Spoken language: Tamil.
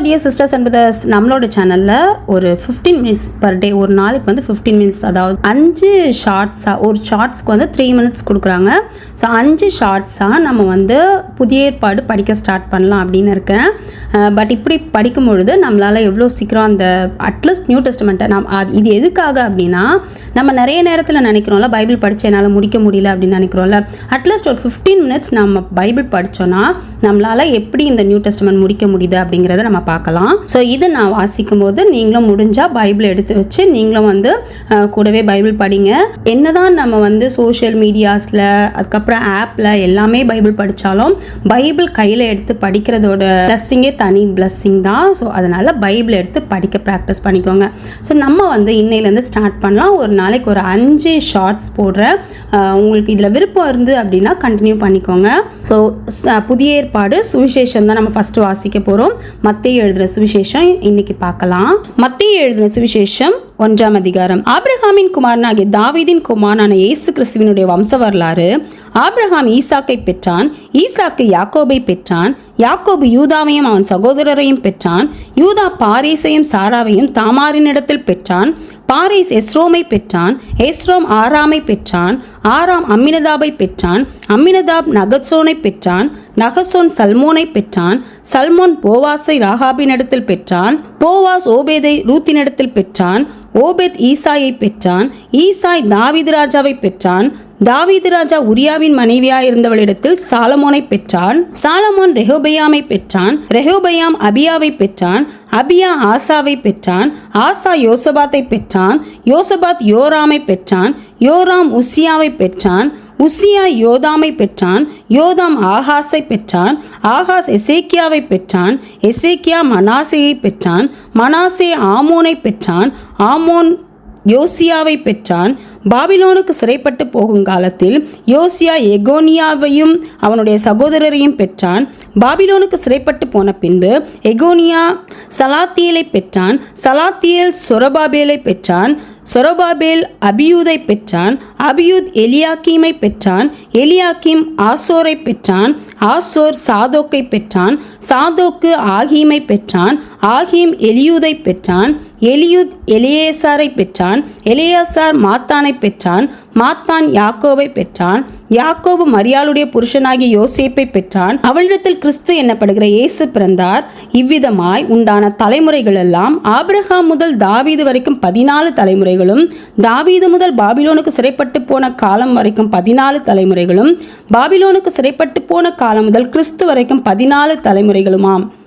டியர் சிஸ்டர்ஸ் அண்ட் பிரதர்ஸ், நம்மளோட சேனலில் ஒரு 15 மினிட்ஸ் பர் டே, ஒரு நாளைக்கு வந்து 15 மினிட்ஸ், அதாவது 5 ஷார்ட்ஸாக, ஒரு ஷார்ட்ஸ்க்கு வந்து 3 மினிட்ஸ் கொடுக்குறாங்க. ஸோ 5 ஷார்ட்ஸாக நம்ம வந்து புதிய ஏற்பாடு படிக்க ஸ்டார்ட் பண்ணலாம் அப்படின்னு இருக்கேன். பட் இப்படி படிக்கும் பொழுது நம்மளால் எவ்வளோ சீக்கிரம் அந்த அட்லீஸ்ட் நியூ டெஸ்டமெண்ட்டை இது எதுக்காக அப்படின்னா, நம்ம நிறைய நேரத்தில் நினைக்கிறோம்ல பைபிள் படித்து என்னால் முடிக்க முடியல அப்படின்னு நினைக்கிறோம்ல. அட்லீஸ்ட் ஒரு 15 மினிட்ஸ் நம்ம பைபிள் படித்தோன்னா நம்மளால் எப்படி இந்த நியூ டெஸ்டமெண்ட் முடிக்க முடியுது அப்படிங்கிறத நம்ம பார்க்கலாம். ஸோ இது நான் வாசிக்கும் போது நீங்களும் முடிஞ்சால் பைபிள் எடுத்து வச்சு நீங்களும் வந்து கூடவே பைபிள் படிங்க. என்னதான் நம்ம வந்து சோஷியல் மீடியாஸில், அதுக்கப்புறம் ஆப்பில் எல்லாமே பைபிள் படித்தாலும் பைபிள் கையில் எடுத்து படிக்கிறதோட பிளஸ்ஸிங்கே தனி பிளஸ்ஸிங் தான். ஸோ அதனால் பைபிள் எடுத்து படிக்க ப்ராக்டிஸ் பண்ணிக்கோங்க. ஸோ நம்ம வந்து இன்னையிலேருந்து ஸ்டார்ட் பண்ணலாம். ஒரு நாளைக்கு ஒரு 5 ஷார்ட்ஸ் போடுறேன். உங்களுக்கு இதில் விருப்பம் இருந்து அப்படின்னா கண்டினியூ பண்ணிக்கோங்க. ஸோ புதிய ஏற்பாடு சுவிசேஷம் தான் நம்ம ஃபஸ்ட்டு வாசிக்க போகிறோம். மத்தேயு எழுதின சுவிசேஷம் இன்னைக்கு பார்க்கலாம். மத்தேயு எழுதின சுவிசேஷம் 1ஆம் அதிகாரம். ஆபிரகாமின் குமாரனாகிய தாவீதின் குமாரனான இயேசு கிறிஸ்துவினுடைய வம்ச வரலாறு. ஆபிரகாம் ஈசாக்கை பெற்றான், ஈசாக்கு யாக்கோபை பெற்றான், யாக்கோபு யூதாவையும் அவன் சகோதரரையும் பெற்றான், யூதா பாரேசையும் சாராவையும் தாமாரினிடத்தில் பெற்றான், பாரேஸ் எஸ்ரோமை பெற்றான், எஸ்ரோம் ஆராமை பெற்றான், ஆராம் அம்மினதாபை பெற்றான், அம்மினதாப் நகசோனை பெற்றான், நகசோன் சல்மோனை பெற்றான், சல்மோன் போவாஸை ராகாபினிடத்தில் பெற்றான், போவாஸ் ஓபேதை ரூத்தினிடத்தில் பெற்றான், ஓபேத் ஈசாயை பெற்றான், ஈசாய் தாவீது ராஜாவை பெற்றான், தாவீது ராஜா உரியாவின் மனைவியாயிருந்தவளிடத்தில் சாலமோனை பெற்றான், சாலமோன் ரெஹோபெயாமை பெற்றான், ரெஹோபெயாம் அபியாவை பெற்றான், அபியா ஆசாவை பெற்றான், ஆசா யோசபாத்தை பெற்றான், யோசபாத் யோராமை பெற்றான், யோராம் உசியாவை பெற்றான், உசியா யோதாமை பெற்றான், யோதாம் ஆகாஸை பெற்றான், ஆகாஸ் எசேக்கியாவை பெற்றான், எசேக்கியா மனாசேயை பெற்றான், மனாசே ஆமோனை பெற்றான், ஆமோன் யோசியாவை பெற்றான். பாபிலோனுக்கு சிறைப்பட்டு போகும் காலத்தில் யோசியா எகோனியாவையும் அவனுடைய சகோதரரையும் பெற்றான். பாபிலோனுக்கு சிறைப்பட்டு போன பின்பு எகோனியா சலாத்தியலை பெற்றான், சலாத்தியல் சொரபாபேலை பெற்றான், சொரபாபேல் அபியூதை பெற்றான், அபியூத் எலியாக்கீமை பெற்றான், எலியாக்கீம் ஆசோரை பெற்றான், ஆசோர் சாதோக்கை பெற்றான், சாதோக்கு ஆகீமை பெற்றான், ஆகீம் எலியூதை பெற்றான், எலியூத் எலியேசாரை பெற்றான், எலியாசார் மாத்தானை பெற்றான், மாத்தான் யாக்கோபை பெற்றான், யாக்கோபு மரியாளுடைய புருஷனாகிய யோசேப்பை பெற்றான், அவளிடத்தில் கிறிஸ்து என்னப்படுகிற இயேசு பிறந்தார். இவ்விதமாய் உண்டான தலைமுறைகள் எல்லாம் ஆபிரகாம் முதல் தாவீது வரைக்கும் 14 தலைமுறைகளும், தாவீது முதல் பாபிலோனுக்கு சிறைப்பட்டு போன காலம் வரைக்கும் 14 தலைமுறைகளும், பாபிலோனுக்கு சிறைப்பட்டு போன காலம் முதல் கிறிஸ்து வரைக்கும் 14 தலைமுறைகளுமாம்.